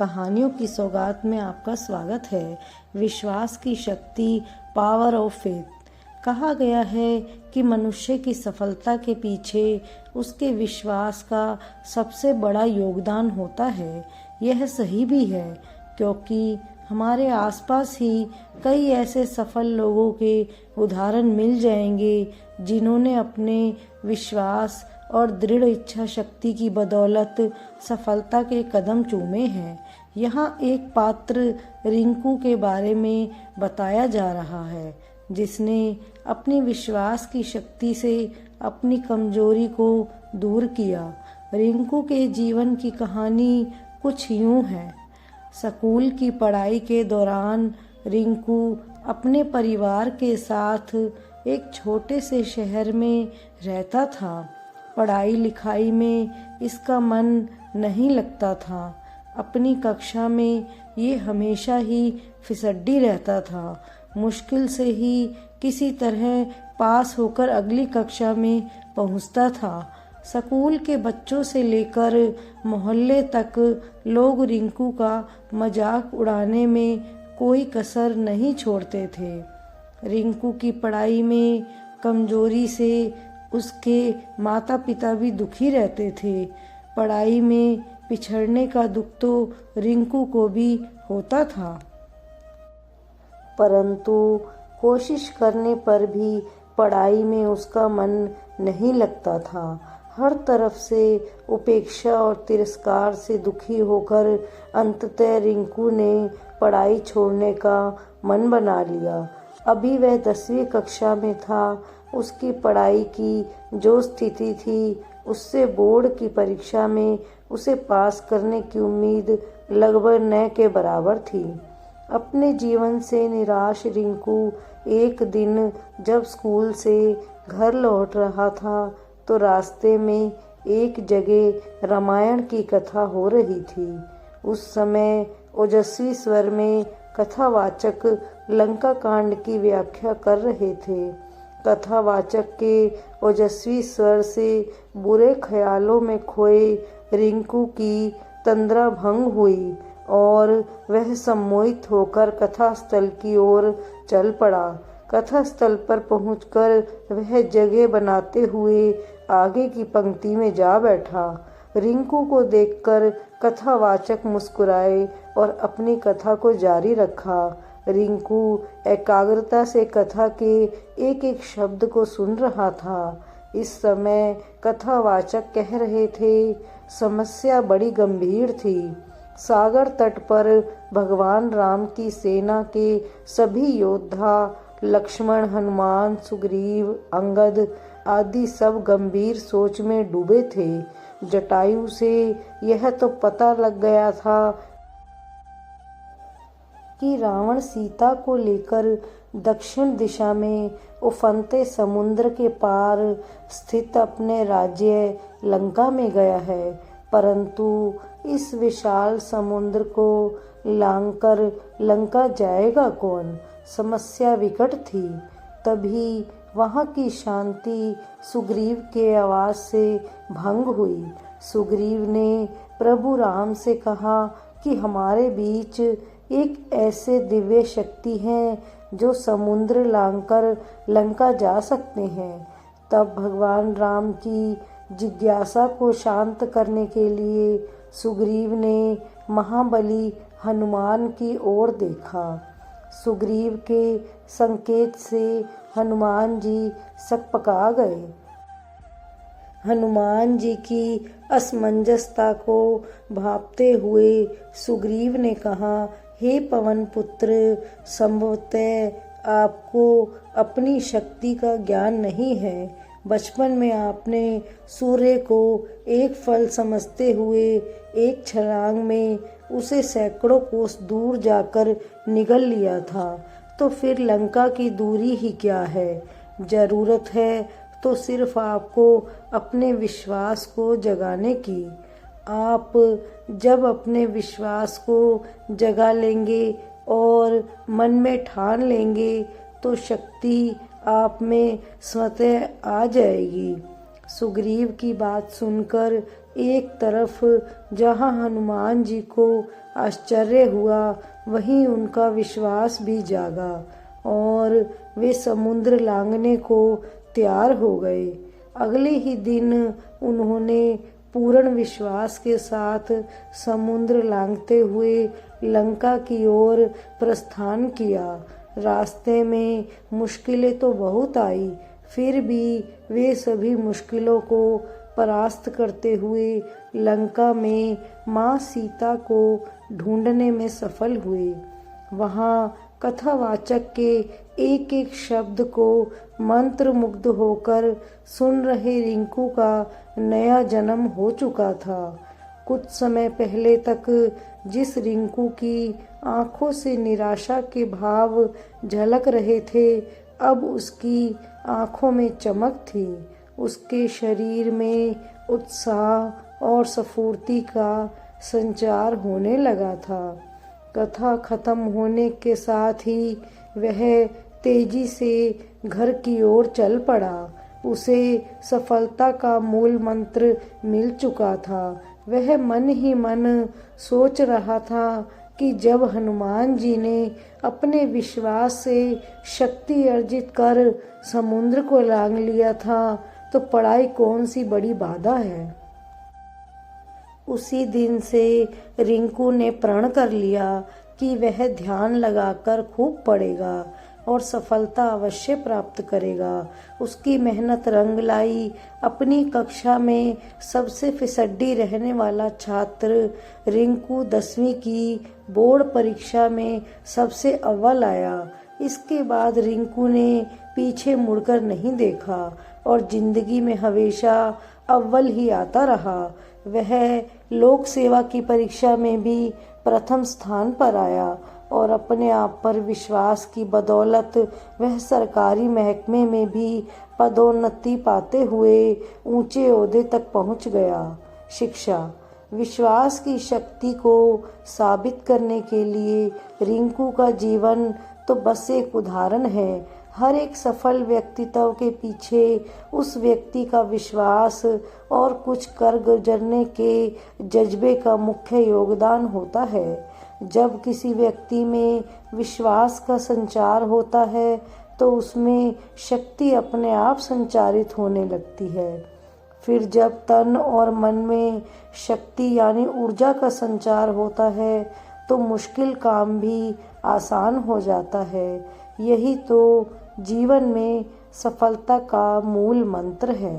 कहानियों की सौगात में आपका स्वागत है। विश्वास की शक्ति, पावर ऑफ फेथ। कहा गया है कि मनुष्य की सफलता के पीछे उसके विश्वास का सबसे बड़ा योगदान होता है। यह सही भी है, क्योंकि हमारे आसपास ही कई ऐसे सफल लोगों के उदाहरण मिल जाएंगे जिन्होंने अपने विश्वास और दृढ़ इच्छा शक्ति की बदौलत सफलता के कदम चूमे हैं। यहाँ एक पात्र रिंकू के बारे में बताया जा रहा है, जिसने अपनी विश्वास की शक्ति से अपनी कमजोरी को दूर किया। रिंकू के जीवन की कहानी कुछ यूं है। स्कूल की पढ़ाई के दौरान रिंकू अपने परिवार के साथ एक छोटे से शहर में रहता था। पढ़ाई लिखाई में इसका मन नहीं लगता था। अपनी कक्षा में ये हमेशा ही फिसड्डी रहता था। मुश्किल से ही किसी तरह पास होकर अगली कक्षा में पहुंचता था। स्कूल के बच्चों से लेकर मोहल्ले तक लोग रिंकू का मजाक उड़ाने में कोई कसर नहीं छोड़ते थे। रिंकू की पढ़ाई में कमजोरी से उसके माता पिता भी दुखी रहते थे। पढ़ाई में पिछड़ने का दुख तो रिंकू को भी होता था, परंतु कोशिश करने पर भी पढ़ाई में उसका मन नहीं लगता था। हर तरफ से उपेक्षा और तिरस्कार से दुखी होकर अंततः रिंकू ने पढ़ाई छोड़ने का मन बना लिया। अभी वह 10वीं कक्षा में था। उसकी पढ़ाई की जो स्थिति थी, उससे बोर्ड की परीक्षा में उसे पास करने की उम्मीद लगभग न के बराबर थी। अपने जीवन से निराश रिंकू एक दिन जब स्कूल से घर लौट रहा था, तो रास्ते में एक जगह रामायण की कथा हो रही थी। उस समय ओजस्वी स्वर में कथावाचक लंका कांड की व्याख्या कर रहे थे। कथावाचक के ओजस्वी स्वर से बुरे ख्यालों में खोए रिंकू की तंद्रा भंग हुई और वह सम्मोहित होकर कथास्थल की ओर चल पड़ा। कथास्थल पर पहुंचकर वह जगह बनाते हुए आगे की पंक्ति में जा बैठा। रिंकू को देखकर कथावाचक मुस्कुराए और अपनी कथा को जारी रखा। रिंकू एकाग्रता से कथा के एक एक शब्द को सुन रहा था। इस समय कथावाचक कह रहे थे, समस्या बड़ी गंभीर थी। सागर तट पर भगवान राम की सेना के सभी योद्धा, लक्ष्मण, हनुमान, सुग्रीव, अंगद आदि सब गंभीर सोच में डूबे थे। जटायु से यह तो पता लग गया था कि रावण सीता को लेकर दक्षिण दिशा में उफनते समुद्र के पार स्थित अपने राज्य लंका में गया है, परंतु इस विशाल समुद्र को लांघकर लंका जाएगा कौन? समस्या विकट थी। तभी वहां की शांति सुग्रीव के आवाज से भंग हुई। सुग्रीव ने प्रभु राम से कहा कि हमारे बीच एक ऐसे दिव्य शक्ति हैं जो समुद्र लांघकर लंका जा सकते हैं। तब भगवान राम की जिज्ञासा को शांत करने के लिए सुग्रीव ने महाबली हनुमान की ओर देखा। सुग्रीव के संकेत से हनुमान जी सकपका गए। हनुमान जी की असमंजसता को भांपते हुए सुग्रीव ने कहा, हे पवन पुत्र, संभवतः आपको अपनी शक्ति का ज्ञान नहीं है। बचपन में आपने सूर्य को एक फल समझते हुए एक छलांग में उसे सैकड़ों कोस दूर जाकर निगल लिया था, तो फिर लंका की दूरी ही क्या है। जरूरत है तो सिर्फ आपको अपने विश्वास को जगाने की। आप जब अपने विश्वास को जगा लेंगे और मन में ठान लेंगे, तो शक्ति आप में स्वतः आ जाएगी। सुग्रीव की बात सुनकर एक तरफ जहाँ हनुमान जी को आश्चर्य हुआ, वहीं उनका विश्वास भी जागा और वे समुद्र लांघने को तैयार हो गए। अगले ही दिन उन्होंने पूर्ण विश्वास के साथ समुद्र लांघते हुए लंका की ओर प्रस्थान किया। रास्ते में मुश्किलें तो बहुत आई, फिर भी वे सभी मुश्किलों को परास्त करते हुए लंका में माँ सीता को ढूंढने में सफल हुए। वहाँ कथावाचक के एक एक शब्द को मंत्र मुग्ध होकर सुन रहे रिंकू का नया जन्म हो चुका था। कुछ समय पहले तक जिस रिंकू की आंखों से निराशा के भाव झलक रहे थे, अब उसकी आंखों में चमक थी। उसके शरीर में उत्साह और स्फूर्ति का संचार होने लगा था। कथा खत्म होने के साथ ही वह तेजी से घर की ओर चल पड़ा। उसे सफलता का मूल मंत्र मिल चुका था। वह मन ही मन सोच रहा था कि जब हनुमान जी ने अपने विश्वास से शक्ति अर्जित कर समुद्र को लांघ लिया था, तो पढ़ाई कौन सी बड़ी बाधा है। उसी दिन से रिंकू ने प्रण कर लिया कि वह ध्यान लगाकर खूब पढ़ेगा और सफलता अवश्य प्राप्त करेगा। उसकी मेहनत रंग लाई। अपनी कक्षा में सबसे फिसड्डी रहने वाला छात्र रिंकू 10वीं की बोर्ड परीक्षा में सबसे अव्वल आया। इसके बाद रिंकू ने पीछे मुड़कर नहीं देखा और जिंदगी में हमेशा अव्वल ही आता रहा। वह लोक सेवा की परीक्षा में भी प्रथम स्थान पर आया और अपने आप पर विश्वास की बदौलत वह सरकारी महकमे में भी पदोन्नति पाते हुए ऊंचे ओहदे तक पहुंच गया। शिक्षा विश्वास की शक्ति को साबित करने के लिए रिंकू का जीवन तो बस एक उदाहरण है। हर एक सफल व्यक्तित्व के पीछे उस व्यक्ति का विश्वास और कुछ कर गुजरने के जज्बे का मुख्य योगदान होता है। जब किसी व्यक्ति में विश्वास का संचार होता है तो उसमें शक्ति अपने आप संचारित होने लगती है। फिर जब तन और मन में शक्ति यानी ऊर्जा का संचार होता है तो मुश्किल काम भी आसान हो जाता है। यही तो जीवन में सफलता का मूल मंत्र है।